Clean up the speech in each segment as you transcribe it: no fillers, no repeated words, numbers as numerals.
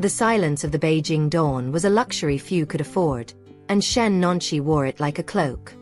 The silence of the Beijing dawn was a luxury few could afford, and Shen Nonqi wore it like a cloak.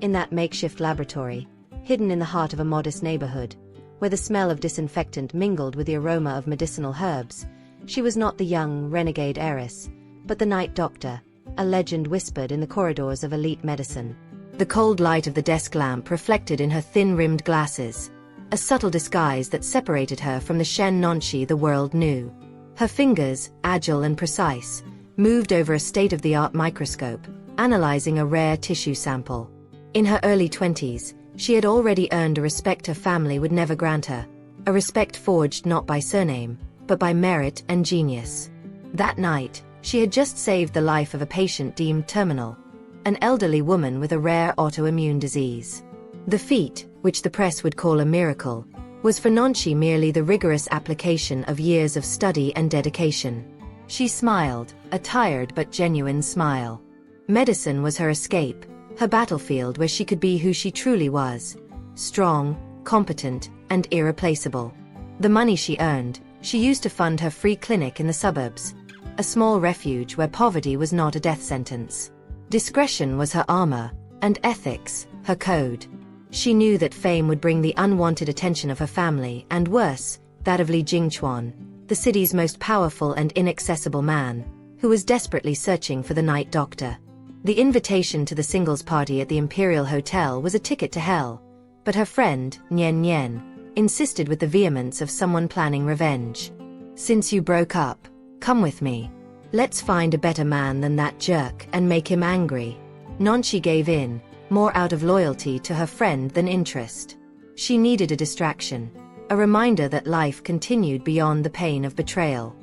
In that makeshift laboratory, hidden in the heart of a modest neighborhood, where the smell of disinfectant mingled with the aroma of medicinal herbs, she was not the young, renegade heiress, but the night doctor, a legend whispered in the corridors of elite medicine. The cold light of the desk lamp reflected in her thin-rimmed glasses, a subtle disguise that separated her from the Shen Nonqi the world knew. Her fingers, agile and precise, moved over a state-of-the-art microscope, analyzing a rare tissue sample. In her early 20s, she had already earned a respect her family would never grant her, a respect forged not by surname, but by merit and genius. That night, she had just saved the life of a patient deemed terminal, an elderly woman with a rare autoimmune disease. The feat, which the press would call a miracle, was for Nonqi merely the rigorous application of years of study and dedication. She smiled, a tired but genuine smile. Medicine was her escape, her battlefield where she could be who she truly was, strong, competent, and irreplaceable. The money she earned, she used to fund her free clinic in the suburbs, a small refuge where poverty was not a death sentence. Discretion was her armor, and ethics, her code. She knew that fame would bring the unwanted attention of her family and worse, that of Li Jingquan, the city's most powerful and inaccessible man, who was desperately searching for the night doctor. The invitation to the singles party at the Imperial Hotel was a ticket to hell, but her friend, Nian Nian, insisted with the vehemence of someone planning revenge. "Since you broke up, come with me. Let's find a better man than that jerk and make him angry." Nonqi gave in, more out of loyalty to her friend than interest. She needed a distraction, a reminder that life continued beyond the pain of betrayal.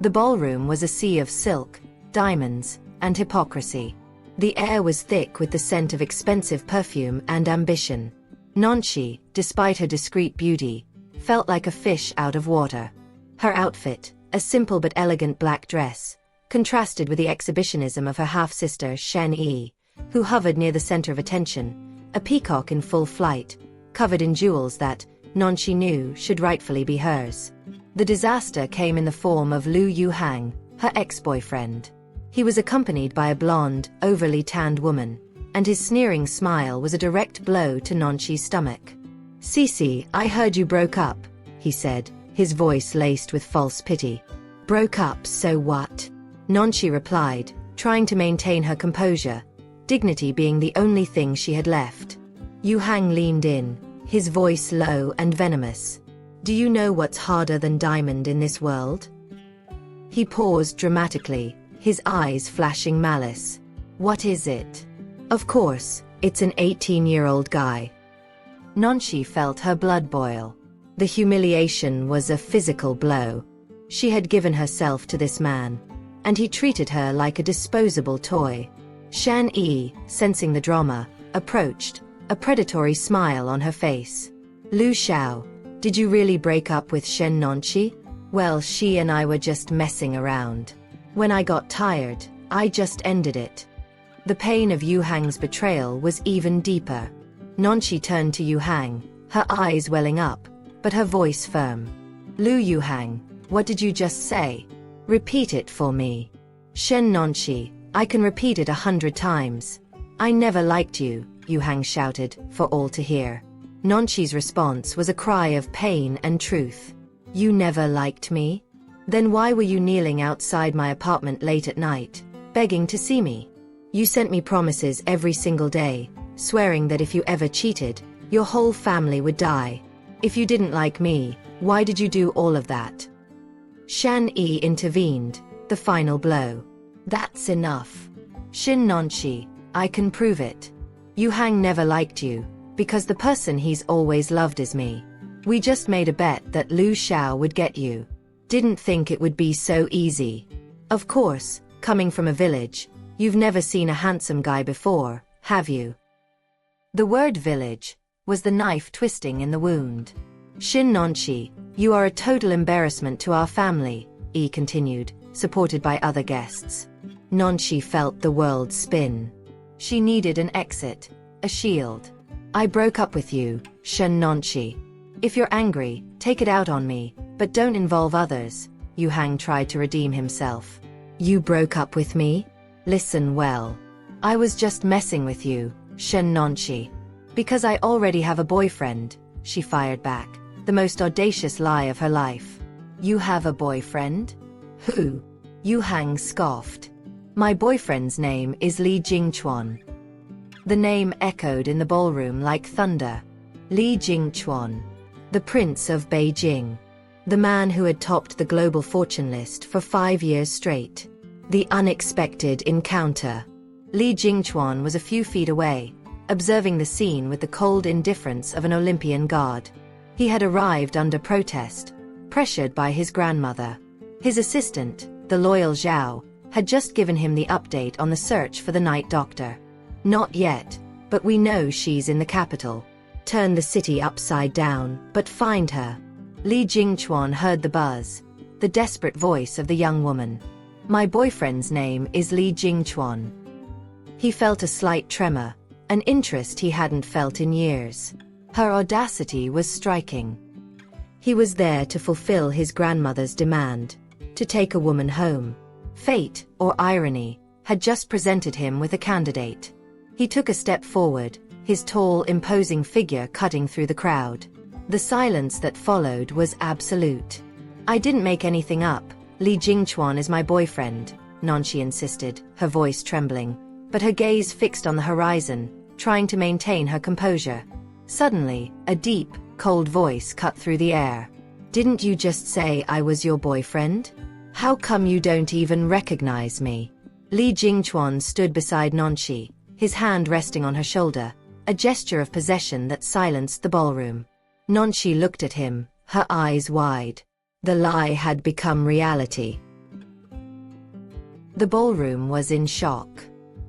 The ballroom was a sea of silk, diamonds, and hypocrisy. The air was thick with the scent of expensive perfume and ambition. Nonqi, despite her discreet beauty, felt like a fish out of water. Her outfit, a simple but elegant black dress, contrasted with the exhibitionism of her half-sister Shen Yi, who hovered near the center of attention, a peacock in full flight, covered in jewels that, Nonqi knew, should rightfully be hers. The disaster came in the form of Lu Yuhang, her ex-boyfriend. He was accompanied by a blonde, overly tanned woman, and his sneering smile was a direct blow to Nonqi's stomach. "Cece, I heard you broke up," he said, his voice laced with false pity. "Broke up, so what?" Nonqi replied, trying to maintain her composure, dignity being the only thing she had left. Yuhang leaned in, his voice low and venomous. "Do you know what's harder than diamond in this world?" He paused dramatically, his eyes flashing malice. "What is it?" "Of course, it's an 18-year-old guy." Nonqi felt her blood boil. The humiliation was a physical blow. She had given herself to this man, and he treated her like a disposable toy. Shan Yi, sensing the drama, approached, a predatory smile on her face. "Lu Xiao, did you really break up with Shen Nonqi?" "Well, she and I were just messing around. When I got tired, I just ended it." The pain of Yuhang's betrayal was even deeper. Nonqi turned to Yuhang, her eyes welling up, but her voice firm. "Lu Yuhang, what did you just say? Repeat it for me." "Shen Nonqi, I can repeat it 100 times. I never liked you," Yuhang shouted, for all to hear. Nonqi's response was a cry of pain and truth. "You never liked me? Then why were you kneeling outside my apartment late at night, begging to see me? You sent me promises every single day, swearing that if you ever cheated, your whole family would die. If you didn't like me, why did you do all of that?" Shan Yi intervened, the final blow. "That's enough. Shen Nonqi, I can prove it. Yuhang never liked you, because the person he's always loved is me. We just made a bet that Lu Xiao would get you. Didn't think it would be so easy. Of course, coming from a village, you've never seen a handsome guy before, have you?" The word village was the knife twisting in the wound. "Shen Nonqi, you are a total embarrassment to our family," Yi continued, supported by other guests. Nonqi felt the world spin. She needed an exit, a shield. "I broke up with you, Shen Nonqi. If you're angry, take it out on me, but don't involve others," Yu Hang tried to redeem himself. You broke up with me? Listen well. I was just messing with you, Shen Nonchi. Because I already have a boyfriend, she fired back, the most audacious lie of her life. You have a boyfriend? Who? Yu Hang scoffed. My boyfriend's name is Li Jingchuan. The name echoed in the ballroom like thunder. Li Jingchuan, the Prince of Beijing. The man who had topped the global fortune list for 5 years straight. The unexpected encounter. Li Jingchuan was a few feet away, observing the scene with the cold indifference of an Olympian guard. He had arrived under protest, pressured by his grandmother. His assistant, the loyal Zhao, had just given him the update on the search for the Night Doctor. Not yet, but we know she's in the capital. Turn the city upside down, but find her. Li Jingchuan heard the buzz, the desperate voice of the young woman. My boyfriend's name is Li Jingchuan. He felt a slight tremor, an interest he hadn't felt in years. Her audacity was striking. He was there to fulfill his grandmother's demand, to take a woman home. Fate, or irony, had just presented him with a candidate. He took a step forward, his tall, imposing figure cutting through the crowd. The silence that followed was absolute. I didn't make anything up. Li Jingchuan is my boyfriend, Nonchi insisted, her voice trembling, but her gaze fixed on the horizon, trying to maintain her composure. Suddenly, a deep, cold voice cut through the air. Didn't you just say I was your boyfriend? How come you don't even recognize me? Li Jingchuan stood beside Nonchi, his hand resting on her shoulder, a gesture of possession that silenced the ballroom. Nonchi looked at him, her eyes wide. The lie had become reality. The ballroom was in shock.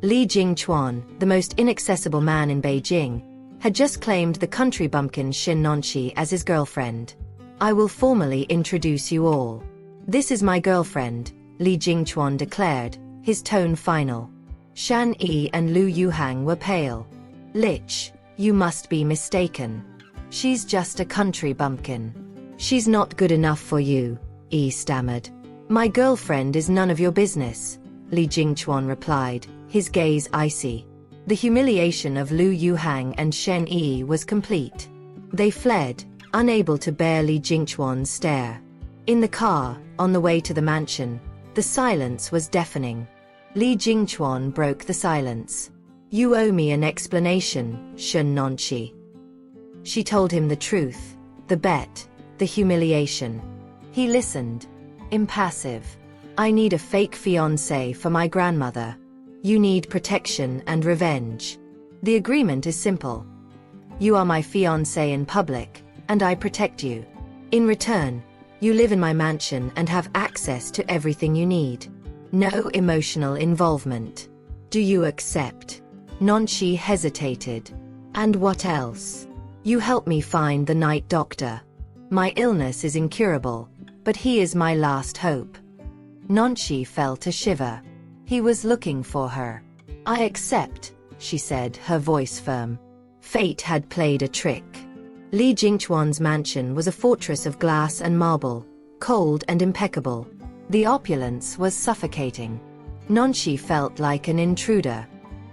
Li Jingchuan, the most inaccessible man in Beijing, had just claimed the country bumpkin Shen Nonchi as his girlfriend. I will formally introduce you all. This is my girlfriend, Li Jingchuan declared, his tone final. Shan Yi and Lu Yuhang were pale. Lich, you must be mistaken. She's just a country bumpkin. She's not good enough for you, Yi stammered. My girlfriend is none of your business, Li Jingchuan replied, his gaze icy. The humiliation of Lu Yuhang and Shen Yi was complete. They fled, unable to bear Li Jingchuan's stare. In the car, on the way to the mansion, the silence was deafening. Li Jingchuan broke the silence. You owe me an explanation, Shen Nonchi. She told him the truth, the bet, the humiliation. He listened, impassive. I need a fake fiancé for my grandmother. You need protection and revenge. The agreement is simple. You are my fiancé in public, and I protect you. In return, you live in my mansion and have access to everything you need. No emotional involvement. Do you accept? Nonchi hesitated. And what else? You help me find the Night Doctor. My illness is incurable, but he is my last hope. Nonchi felt a shiver. He was looking for her. I accept, she said, her voice firm. Fate had played a trick. Li Jingchuan's mansion was a fortress of glass and marble, cold and impeccable. The opulence was suffocating. Nonchi felt like an intruder.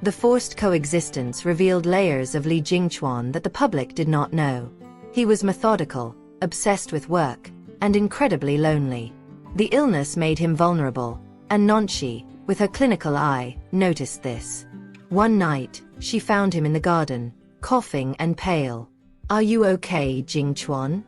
The forced coexistence revealed layers of Li Jingchuan that the public did not know. He was methodical, obsessed with work, and incredibly lonely. The illness made him vulnerable, and Nonchi, with her clinical eye, noticed this. One night, she found him in the garden, coughing and pale. Are you okay, Jingchuan?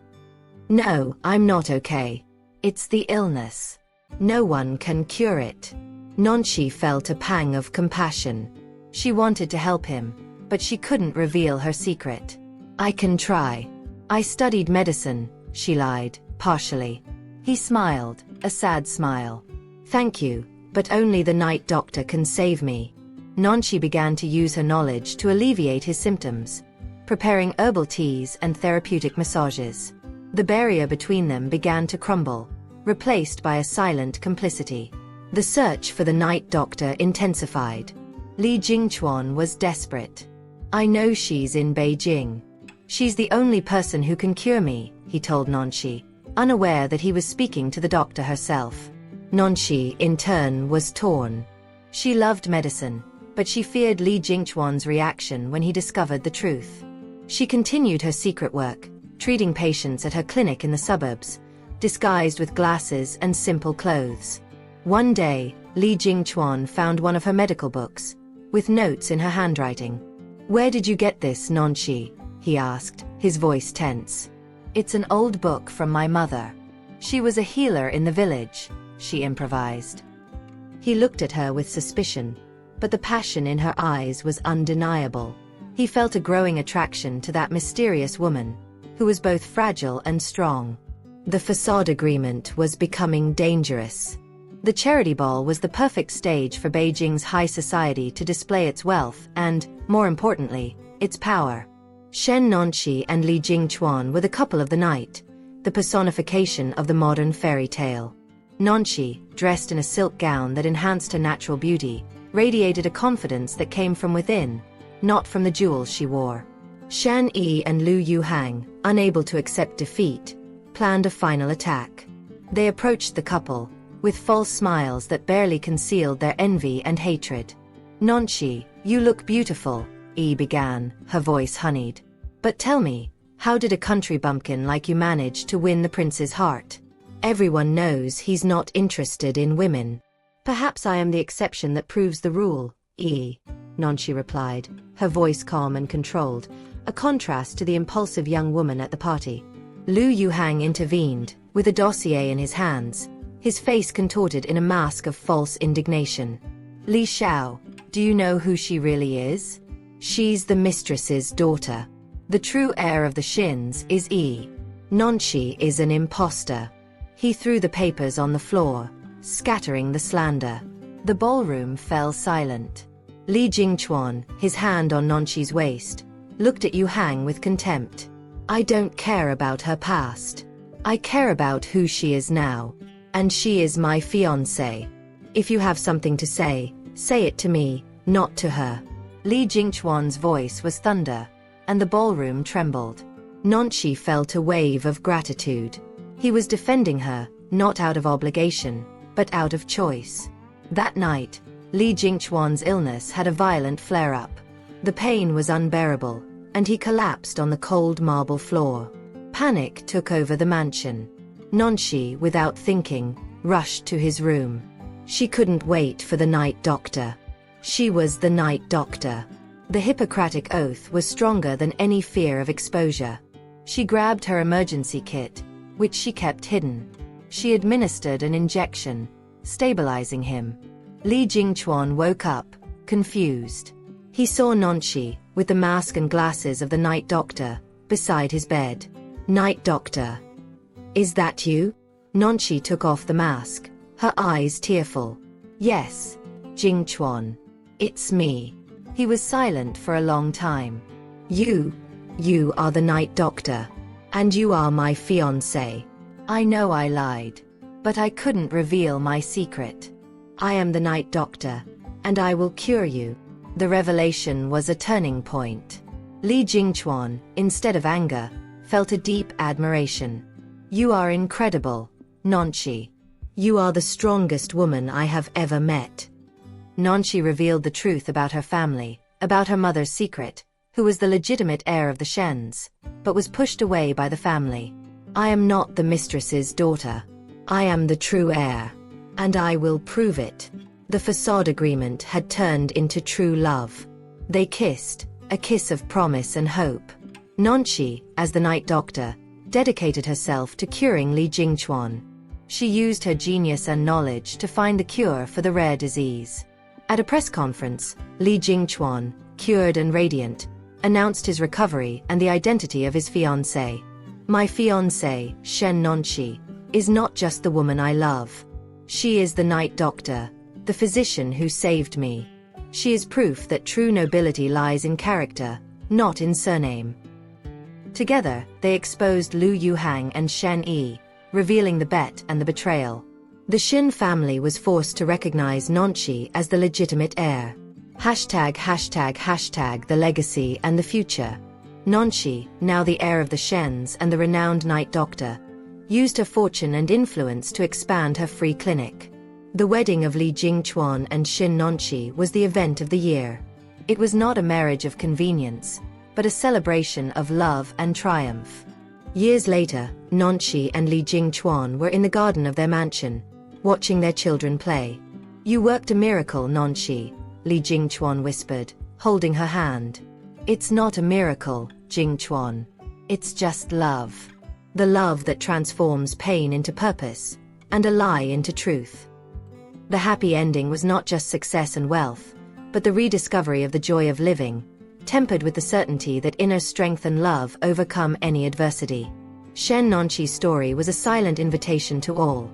No, I'm not okay. It's the illness. No one can cure it. Nonchi felt a pang of compassion. She wanted to help him, but she couldn't reveal her secret. I can try. I studied medicine, she lied, partially. He smiled, a sad smile. Thank you, but only the Night Doctor can save me. Nonchi began to use her knowledge to alleviate his symptoms, preparing herbal teas and therapeutic massages. The barrier between them began to crumble, replaced by a silent complicity. The search for the Night Doctor intensified. Li Jingchuan was desperate. I know she's in Beijing. She's the only person who can cure me, he told Nonchi, unaware that he was speaking to the doctor herself. Nonshi, in turn, was torn. She loved medicine, but she feared Li Jingchuan's reaction when he discovered the truth. She continued her secret work, treating patients at her clinic in the suburbs, disguised with glasses and simple clothes. One day, Li Jingchuan found one of her medical books, with notes in her handwriting. "Where did you get this, Nonshi?" he asked, his voice tense. "It's an old book from my mother. She was a healer in the village," she improvised. He looked at her with suspicion, but the passion in her eyes was undeniable. He felt a growing attraction to that mysterious woman, who was both fragile and strong. The facade agreement was becoming dangerous. The charity ball was the perfect stage for Beijing's high society to display its wealth and, more importantly, its power. Shen Nonshi and Li Jingchuan were the couple of the night, the personification of the modern fairy tale. Nonshi, dressed in a silk gown that enhanced her natural beauty, radiated a confidence that came from within, not from the jewels she wore. Shan Yi and Lu Yuhang, unable to accept defeat, planned a final attack. They approached the couple, with false smiles that barely concealed their envy and hatred. "Nonshi, you look beautiful," Yi began, her voice honeyed. "But tell me, how did a country bumpkin like you manage to win the prince's heart? Everyone knows he's not interested in women." "Perhaps I am the exception that proves the rule, Yi," Nonshi replied, her voice calm and controlled, a contrast to the impulsive young woman at the party. Lu Yuhang intervened, with a dossier in his hands, his face contorted in a mask of false indignation. "Li Xiao, do you know who she really is? She's the mistress's daughter. The true heir of the Shins is Yi. Nonshi is an imposter." He threw the papers on the floor, scattering the slander. The ballroom fell silent. Li Jingchuan, his hand on Nonshi's waist, looked at Yuhang with contempt. "I don't care about her past. I care about who she is now. And she is my fiancée. If you have something to say it to me, not to her." Li Jingchuan's voice was thunder, and the ballroom trembled. Nonshi felt a wave of gratitude. He was defending her, not out of obligation, but out of choice. That night, Li Jingchuan's illness had a violent flare-up. The pain was unbearable, and he collapsed on the cold marble floor. Panic took over the mansion. Nonshi, without thinking, rushed to his room. She couldn't wait for the night doctor. She was the night doctor. The Hippocratic oath was stronger than any fear of exposure. She grabbed her emergency kit, which she kept hidden. She administered an injection, stabilizing him. Li Jingchuan woke up, confused. He saw Nonshi, with the mask and glasses of the night doctor, beside his bed. "Night doctor. Is that you?" Nonshi took off the mask, her eyes tearful. "Yes, Jingchuan. It's me." He was silent for a long time. You are the night doctor. And you are my fiancé. I know I lied. But I couldn't reveal my secret. I am the night doctor. And I will cure you. The revelation was a turning point. Li Jingchuan, instead of anger, felt a deep admiration. "You are incredible, Nonshi. You are the strongest woman I have ever met." Nonshi revealed the truth about her family, about her mother's secret, who was the legitimate heir of the Shens, but was pushed away by the family. "I am not the mistress's daughter. I am the true heir. And I will prove it." The facade agreement had turned into true love. They kissed, a kiss of promise and hope. Nonshi, as the night doctor, dedicated herself to curing Li Jingchuan. She used her genius and knowledge to find the cure for the rare disease. At a press conference, Li Jingchuan, cured and radiant, announced his recovery and the identity of his fiancée. "My fiancée, Shen Nonshi, is not just the woman I love. She is the night doctor, the physician who saved me. She is proof that true nobility lies in character, not in surname." Together, they exposed Lu Yuhang and Shen Yi, revealing the bet and the betrayal. The Shin family was forced to recognize Nonshi as the legitimate heir. #### the legacy and the future. Nonshi, now the heir of the Shens and the renowned night doctor, used her fortune and influence to expand her free clinic. The wedding of Li Jingchuan and Shin Nonqi was the event of the year. It was not a marriage of convenience, but a celebration of love and triumph. Years later, Nonqi and Li Jingchuan were in the garden of their mansion, watching their children play. "You worked a miracle, Nonqi," Li Jingchuan whispered, holding her hand. "It's not a miracle, Jingchuan. It's just love. The love that transforms pain into purpose, and a lie into truth." The happy ending was not just success and wealth, but the rediscovery of the joy of living, tempered with the certainty that inner strength and love overcome any adversity. Shen Nonqi's story was a silent invitation to all,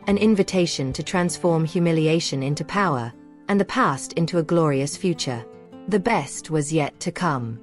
an invitation to transform humiliation into power, and the past into a glorious future. The best was yet to come.